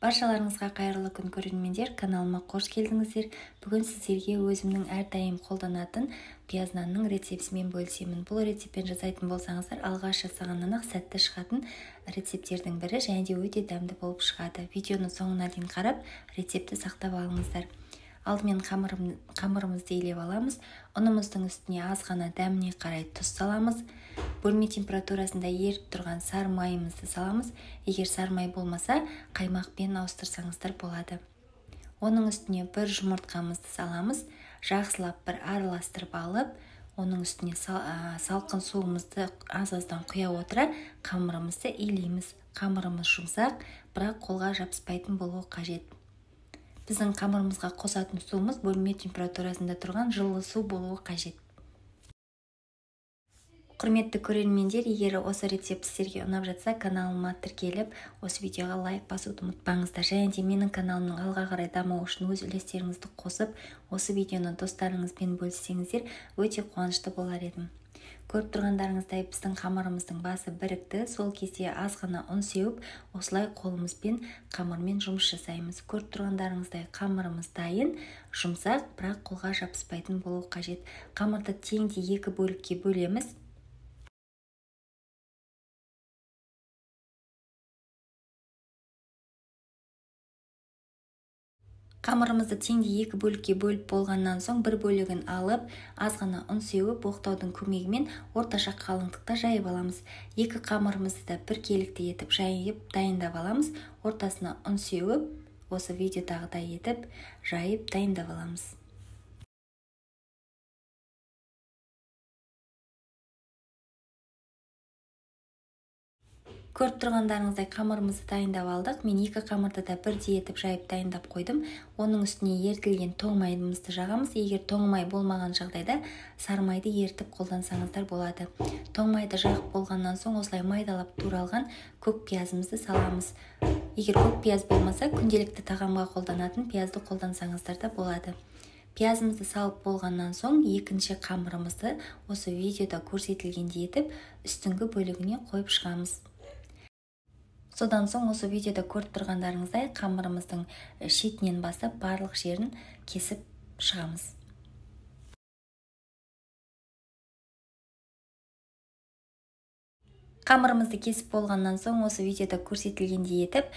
Баршаларыңызға қайырлы күн көрермендер, каналыма қош келдіңіздер. Бүгін сіздерге өзімнің әрдайым қолданатын пияз нанның рецептімен бөлісемін. Бұл рецептпен жасайтын болсаңыздар, алғаш жасағаннан-ақ сәтті шығатын рецепттердің бірі және де өте дәмді болып шығады. Видеоны соңына дейін қарап, рецепті сақтап алыңыздар. Алдымен қамырымызды илеп аламыз. Ұнымыздың үстіне аз ғана дәміне қарай тұз саламыз. Бөлме температурасында еріп тұрған сары майымызды саламыз. Егер сары май болмаса, қаймақпен ауыстырсаңыздар болады. Оның үстіне бір жұмыртқамызды саламыз. Жақсылап бір араластырып алып, оның үстіне салқын суымызды аз-аздан құя отыра қамырымызды илейміз. Қамырымыз жұмсақ, бірақ қолға жабыспайтын болуы қажет. Біздің қамырымызға қосатын суымыз бөлме температурасында тұрған жылы су болуы қажет. Құрметті көрермендер, егер осы рецепт сіздерге ұнап жатса, каналыма тіркеліп, осы видеоға лайк басуды ұмытпаңыздар. Және де менің каналымның алға қарай дамуы үшін өз үлестеріңізді қосып, осы видеоны достарыңызбен бөліссеңіздер, өте қуанышты болар едім. Көріп тұрғандарыңыздай біздің қамырымыздың басы бірікті. Сол кезде аз ғана ұн сеуіп, осылай қолымызбен қамырмен жұмыс жасаймыз. Көріп тұрғандарыңыздай қамырымыз дайын, жұмсақ, бірақ қолға жабыспайтын болу қажет. Қамырды теңде екі бөлікке бөлеміз. Қамырымызды теңде екі бөлікке бөліп болғаннан соң бір бөлігін алып, аз ғана ұн сеуіп, оқтаудың көмегімен орташа қалыңдықта жайып аламыз. Екі қамырымызды да біркелікті етіп жайып дайындап аламыз. Ортасына ұн сеуіп, осы видеодағыдай етіп жайып дайындап аламыз. Көріп тұрғандарыңыздай қамырымызды дайындап алдық. Мен екі қамырды да бірдей етіп жайып дайындап қойдым. Оның үстіне ерітілген тоң майымызды жағамыз. Егер тоң май болмаған жағдайда сары майды ерітіп қолдансаңыздар болады. Тоң майды жағып болғаннан соң осылай майдалап туралған көк пиязымызды саламыз. Егер көк пияз болмаса, күнделікті тағамға қолданатын пиязды қолдансаңыздар да болады. Пиязымызды салып болғаннан соң екінші қамырымызды осы видеода көрсетілгендей етіп үстіңгі бөлігіне қойып шығамыз. Содан соң осы видеода көріп тұрғандарыңыздай қамырымыздың шетінен бастап барлық жерін кесіп шығамыз. Қамырымызды кесіп болғаннан соң осы видеода көрсетілгендей етіп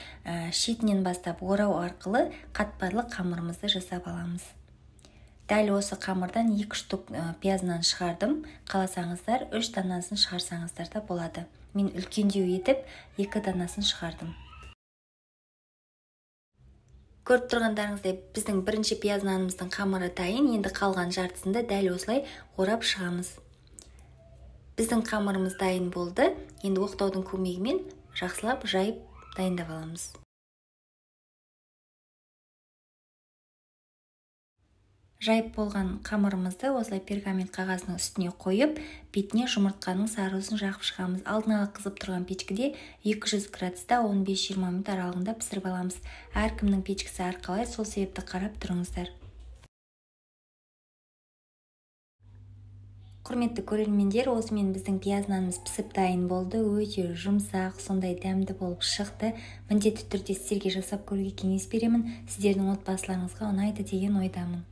шетінен бастап орау арқылы қатпарлы қамырымызды жасап аламыз. Дәл осы қамырдан 2 штук пиязынан шығардым. Қаласаңыздар 3 данасын шығарсаңыздар да болады. Мен үлкендеу етіп 2 данасын шығардым. Көріп тұрғандарыңыздай біздің бірінші пияз нанымыздың қамыры дайын. Енді қалған жартысында дәл осылай орап шығамыз. Біздің қамырымыз дайын болды. Енді оқтаудың көмегімен жақсылап жайып дайындап аламыз. Жайып болған қамырымызды осылай пергамент қағазының үстіне қойып, бетіне жұмыртқаның сарыуызын жағып шығамыз. Алдын ала қызып тұрған печкіде 200 градуста 15-20 минут аралығында пісіріп аламыз. Әркімнің печкісі әрқалай, сол себепті қарап тұрыңыздар. Құрметті көрермендер, осымен біздің пияз нанымыз пісіп дайын болды. Өте жұмсақ, сондай дәмді болып шықты. Міндетті түрде сіздерге жасап көруге кеңес беремін. Сіздердің отбасыларыңызға ұнайды деген ойдамын.